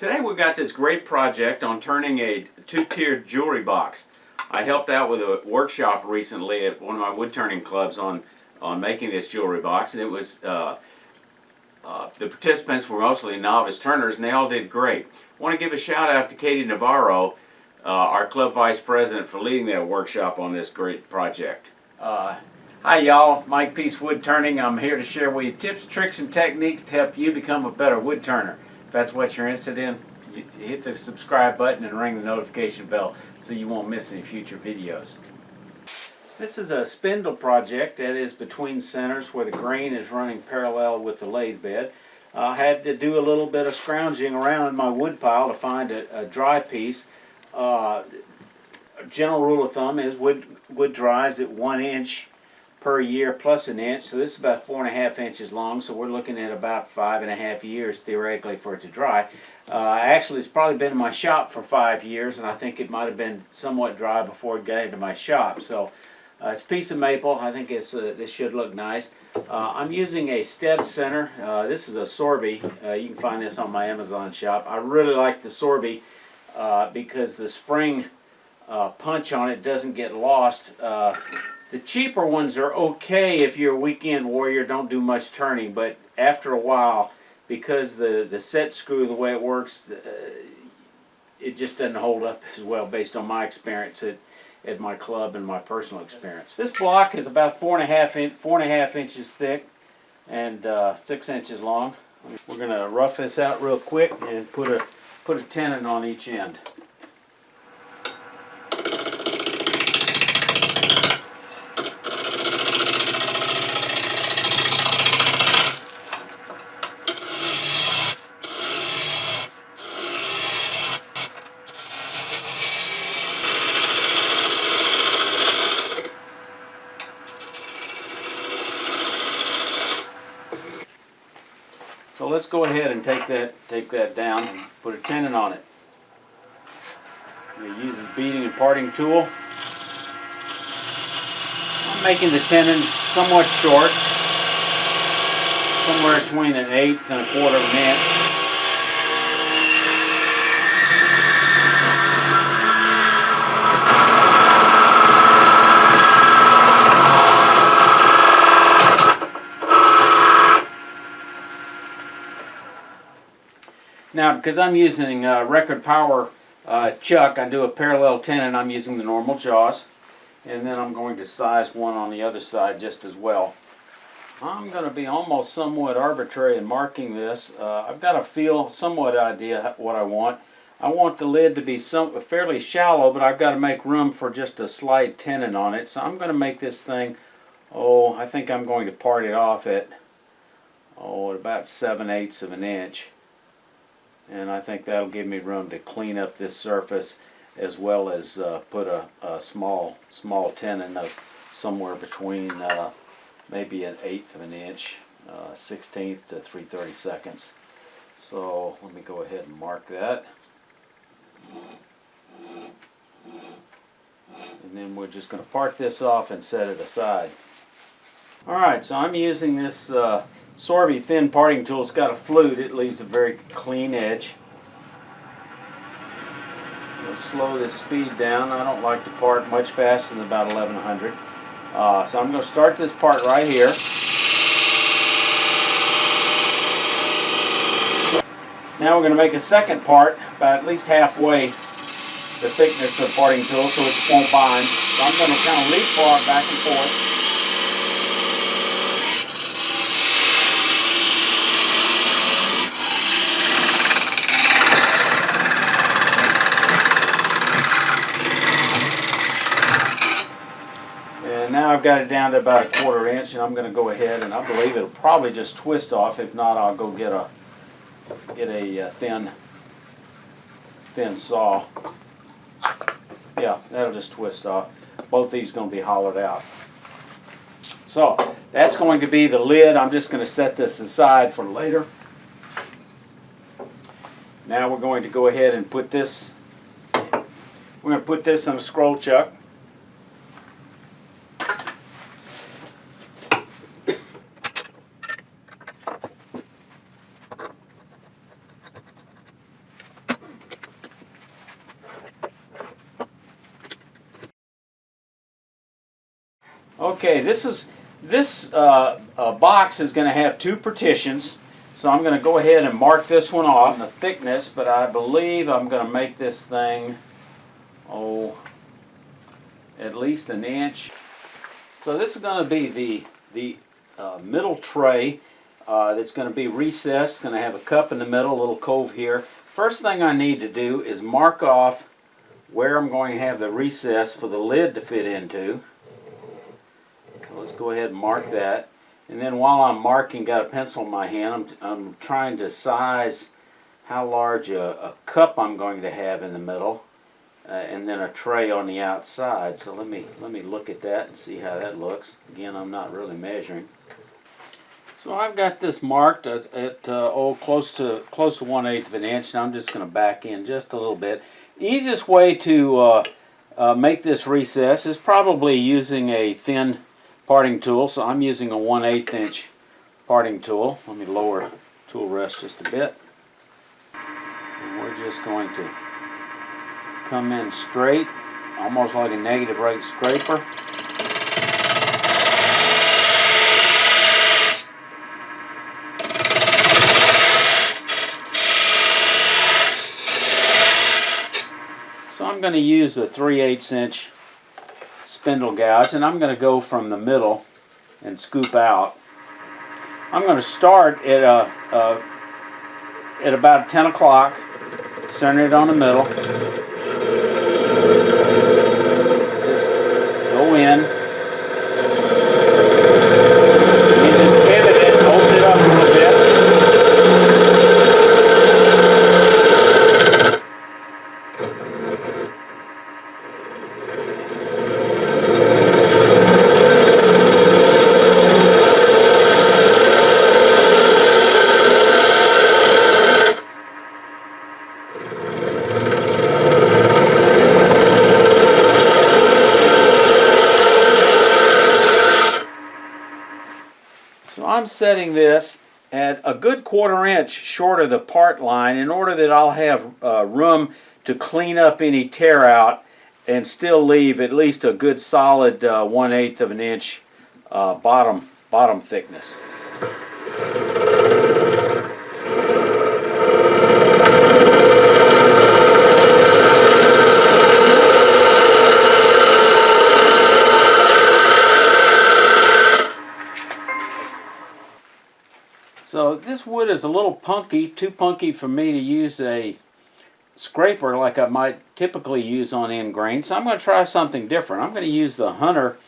Today we got this great project on turning a two-tiered jewelry box. I helped out with a workshop recently at one of my wood turning clubs on making this jewelry box, and it was the participants were mostly novice turners, and they all did great. I want to give a shout out to Katie Navarro, our club vice president, for leading that workshop on this great project. Hi y'all, Mike Peace Wood Turning. I'm here to share with you tips, tricks, and techniques to help you become a better wood turner. If that's what you're interested in, you hit the subscribe button and ring the notification bell so you won't miss any future videos. This is a spindle project that is between centers where the grain is running parallel with the lathe bed. I had to do a little bit of scrounging around in my wood pile to find a dry piece. General rule of thumb is wood dries at 1 inch per year plus an inch, so this is about 4.5 inches long, so we're looking at about 5.5 years theoretically for it to dry. Actually, it's probably been in my shop for 5 years, and I think it might have been somewhat dry before it got into my shop. So it's a piece of maple. I think it's this should look nice. I'm using a stem center. This is a Sorby. You can find this on my Amazon shop. I really like the Sorby because the spring punch on it doesn't get lost. The cheaper ones are okay if you're a weekend warrior, don't do much turning, but after a while, because the set screw, the way it works, it just doesn't hold up as well based on my experience at my club and my personal experience. This block is about 4.5 inches thick and 6 inches long. We're going to rough this out real quick and put a tenon on each end. So let's go ahead and take that down and put a tenon on it. I'm going to use this beading and parting tool. I'm making the tenon somewhat short, somewhere between 1/8 and 1/4 of an inch. Now, because I'm using record power chuck, I do a parallel tenon. I'm using the normal jaws, and then I'm going to size one on the other side just as well. I'm going to be almost somewhat arbitrary in marking this. I've got a somewhat idea what I want. I want the lid to be fairly shallow, but I've got to make room for just a slight tenon on it. So I'm going to make this thing, I think I'm going to part it off at about 7/8 of an inch. And I think that'll give me room to clean up this surface, as well as put a small tenon of somewhere between maybe 1/8 of an inch, 1/16 to 3/32. So let me go ahead and mark that. And then we're just going to part this off and set it aside. Alright, so I'm using this Sorby thin parting tool. It's got a flute. It leaves a very clean edge. We'll slow this speed down. I don't like to part much faster than about 1100. So I'm going to start this part right here. Now we're going to make a second part about at least halfway the thickness of the parting tool so it won't bind. So I'm going to kind of leapfrog back and forth. Now I've got it down to about 1/4 inch, and I'm going to go ahead, and I believe it'll probably just twist off. If not, I'll go get a thin saw. Yeah, that'll just twist off. Both these are going to be hollowed out. So that's going to be the lid. I'm just going to set this aside for later. Now we're going to go ahead and put this. We're going to put this in a scroll chuck. Okay, this box is going to have two partitions, so I'm going to go ahead and mark this one off the thickness, but I believe I'm going to make this thing, at least an inch. So this is going to be the middle tray that's going to be recessed. It's going to have a cup in the middle, a little cove here. First thing I need to do is mark off where I'm going to have the recess for the lid to fit into. So let's go ahead and mark that. And then while I'm marking, got a pencil in my hand, I'm trying to size how large a cup I'm going to have in the middle, and then a tray on the outside. So let me look at that and see how that looks. Again, I'm not really measuring. So I've got this marked at close to 1/8 of an inch, and I'm just going to back in just a little bit. Easiest way to make this recess is probably using a thin parting tool. So I'm using a 1/8 inch parting tool. Let me lower the tool rest just a bit. And we're just going to come in straight, almost like a negative rate scraper. So I'm going to use a 3/8 inch spindle gouge, and I'm going to go from the middle and scoop out. I'm going to start at about 10 o'clock, center it on the middle, just go in, and just pivot it, open it up a little bit. So I'm setting this at a good 1/4 inch short of the part line in order that I'll have room to clean up any tear out and still leave at least a good solid 1/8 of an inch bottom thickness. So this wood is a little punky, too punky for me to use a scraper like I might typically use on end grain. So I'm going to try something different. I'm going to use the Hunter.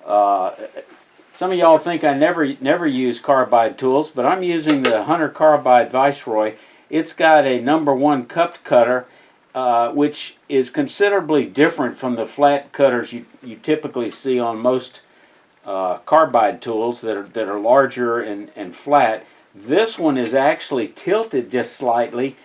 Some of y'all think I never use carbide tools, but I'm using the Hunter Carbide Viceroy. It's got a #1 cupped cutter, which is considerably different from the flat cutters you typically see on most carbide tools that are larger and flat. This one is actually tilted just slightly,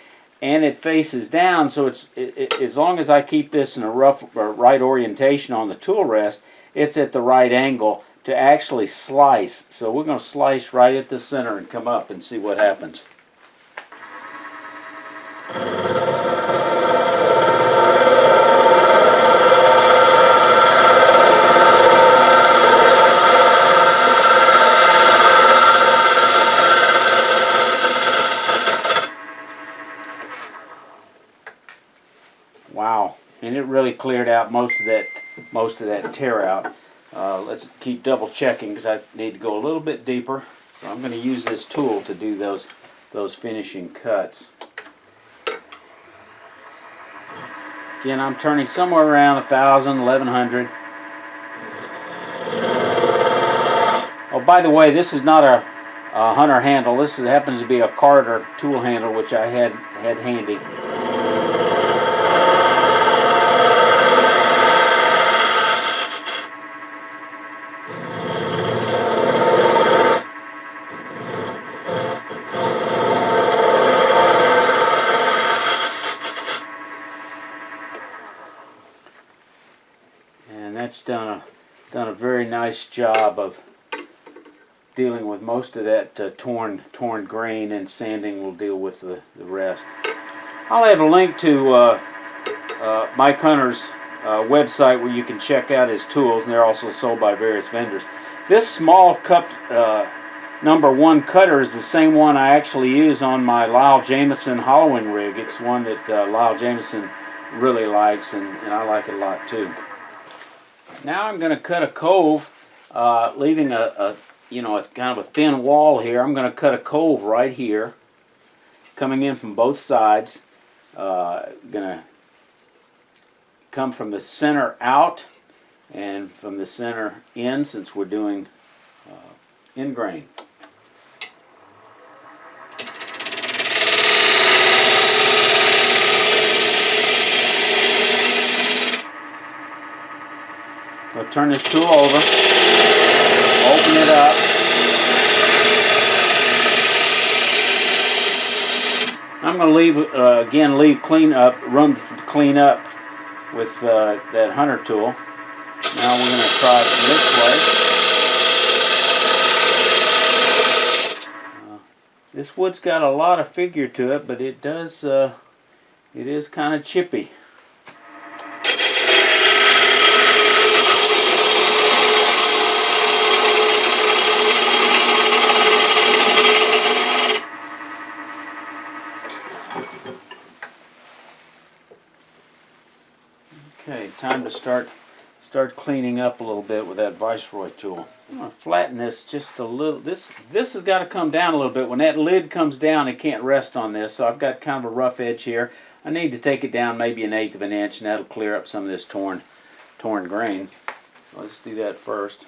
and it faces down, so as long as I keep this in a right orientation on the tool rest, it's at the right angle to actually slice. So we're going to slice right at the center and come up and see what happens. Wow, and it really cleared out most of that tear out. Let's keep double checking because I need to go a little bit deeper. So I'm going to use this tool to do those finishing cuts. Again, I'm turning somewhere around 1,000, 1,100. Oh, by the way, this is not a Hunter handle. This happens to be a Carter tool handle, which I had handy. And that's done a very nice job of dealing with most of that torn grain, and sanding will deal with the rest. I'll have a link to Mike Hunter's website where you can check out his tools, and they're also sold by various vendors. This small cup #1 cutter is the same one I actually use on my Lyle Jameson hollowing rig. It's one that Lyle Jameson really likes, and I like it a lot too. Now I'm going to cut a cove, leaving a kind of a thin wall here. I'm going to cut a cove right here, coming in from both sides. Going to come from the center out and from the center in, since we're doing in grain. I'll turn this tool over, open it up. I'm going to leave, leave room to clean up with that hunter tool. Now we're going to try it this way. This wood's got a lot of figure to it, but it is kind of chippy. Okay, time to start cleaning up a little bit with that Viceroy tool. I'm going to flatten this just a little. This has got to come down a little bit. When that lid comes down, it can't rest on this, so I've got kind of a rough edge here. I need to take it down maybe 1/8 of an inch, and that'll clear up some of this torn grain. Let's do that first.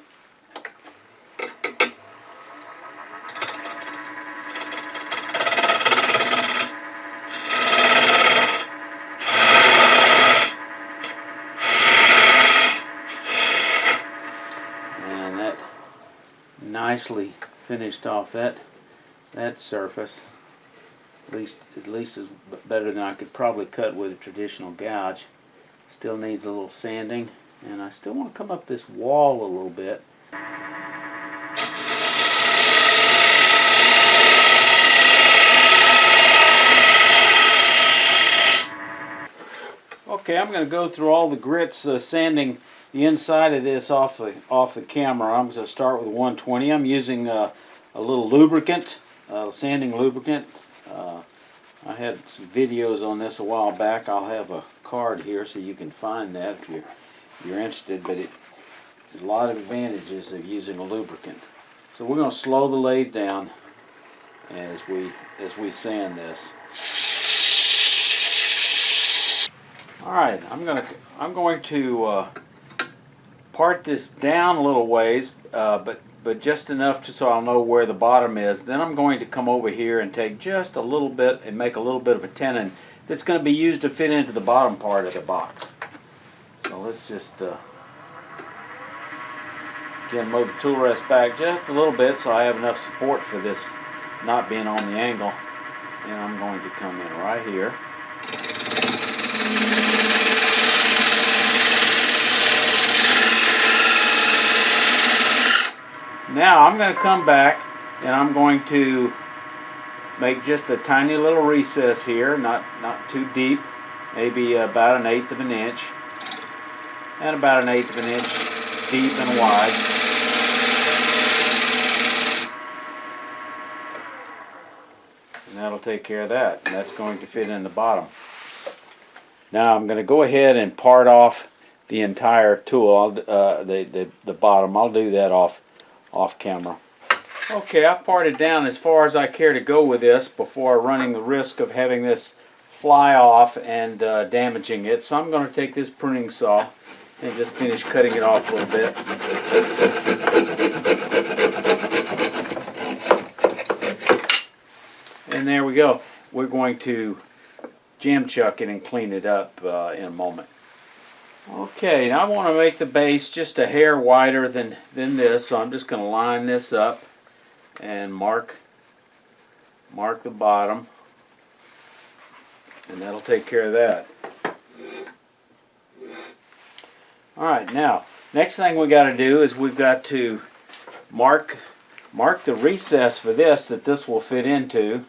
Nicely finished off that surface. At least is better than I could probably cut with a traditional gouge. Still needs a little sanding, and I still want to come up this wall a little bit. Okay, I'm going to go through all the grits, sanding the inside of this off the camera. I'm going to start with 120. I'm using a little lubricant, sanding lubricant. I had some videos on this a while back. I'll have a card here so you can find that if you're interested. But there's a lot of advantages of using a lubricant. So we're going to slow the lathe down as we sand this. All right, I'm going to part this down a little ways, but just enough so I'll know where the bottom is. Then I'm going to come over here and take just a little bit and make a little bit of a tenon that's going to be used to fit into the bottom part of the box. So let's just again move the tool rest back just a little bit so I have enough support for this not being on the angle. And I'm going to come in right here. Now I'm going to come back and I'm going to make just a tiny little recess here, not too deep, maybe about 1/8 of an inch, and about 1/8 of an inch deep and wide. And that'll take care of that. And that's going to fit in the bottom. Now I'm going to go ahead and part off the entire tool, the bottom. I'll do that off camera. Okay, I've parted down as far as I care to go with this before running the risk of having this fly off and damaging it. So I'm going to take this pruning saw and just finish cutting it off a little bit. And there we go. We're going to jam chuck it and clean it up in a moment. Okay, now I want to make the base just a hair wider than this, so I'm just going to line this up and mark the bottom, and that'll take care of that. Alright, now next thing we got to do is we've got to mark the recess for this that this will fit into.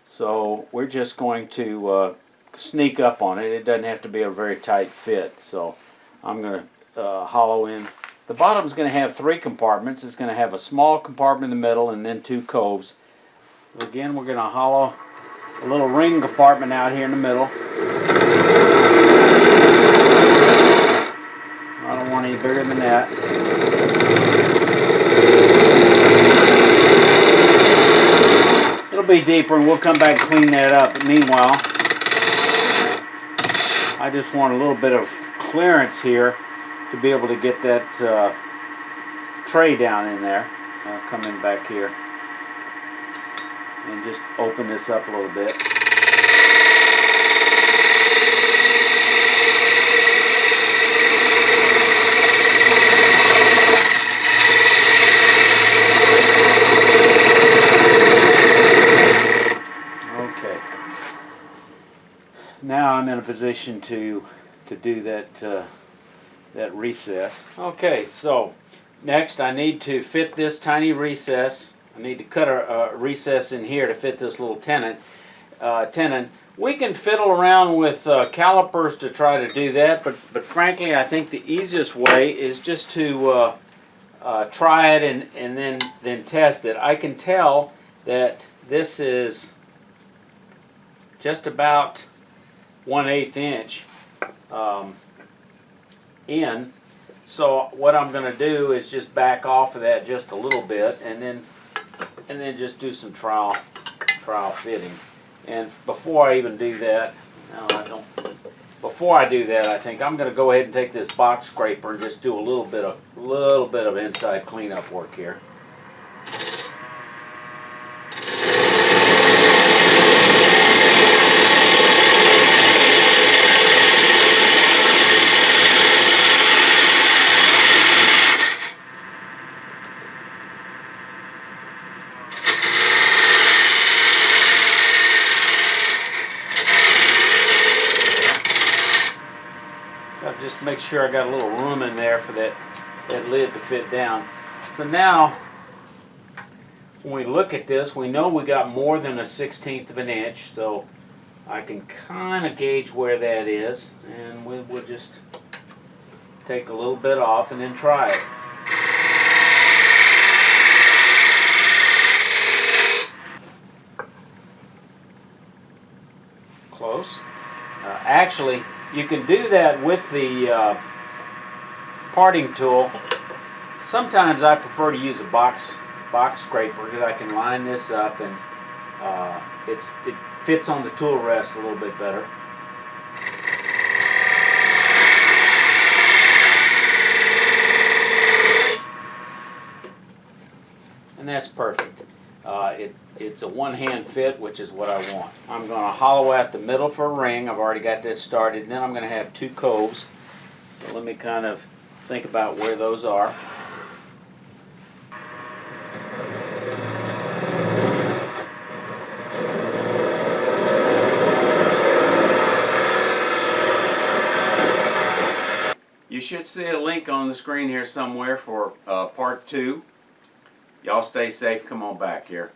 So we're just going to sneak up on it. It doesn't have to be a very tight fit. So I'm going to hollow in. The bottom's going to have 3 compartments. It's going to have a small compartment in the middle and then 2 coves. So again, we're going to hollow a little ring compartment out here in the middle. I don't want any bigger than that. It'll be deeper and we'll come back and clean that up. But meanwhile, I just want a little bit of clearance here to be able to get that tray down in there. I'll come in back here and just open this up a little bit. Okay. Now I'm in a position to do that recess. Okay, so next I need to fit this tiny recess. I need to cut a recess in here to fit this little tenon. We can fiddle around with calipers to try to do that, but frankly I think the easiest way is just to try it and then test it. I can tell that this is just about 1/8 inch in. So what I'm going to do is just back off of that just a little bit and then just do some trial fitting. And before I even do that, before I do that, I think I'm going to go ahead and take this box scraper and just do a little bit of inside cleanup work here. Just make sure I got a little room in there for that lid to fit down. So now, when we look at this, we know we got more than 1/16 of an inch, so I can kind of gauge where that is, and we'll just take a little bit off and then try it. Close. Actually, you can do that with the parting tool. Sometimes I prefer to use a box scraper because I can line this up and it fits on the tool rest a little bit better. And that's perfect. It's a one-hand fit, which is what I want. I'm going to hollow out the middle for a ring. I've already got that started. And then I'm going to have 2 coves. So let me kind of think about where those are. You should see a link on the screen here somewhere for part 2. Y'all stay safe. Come on back here.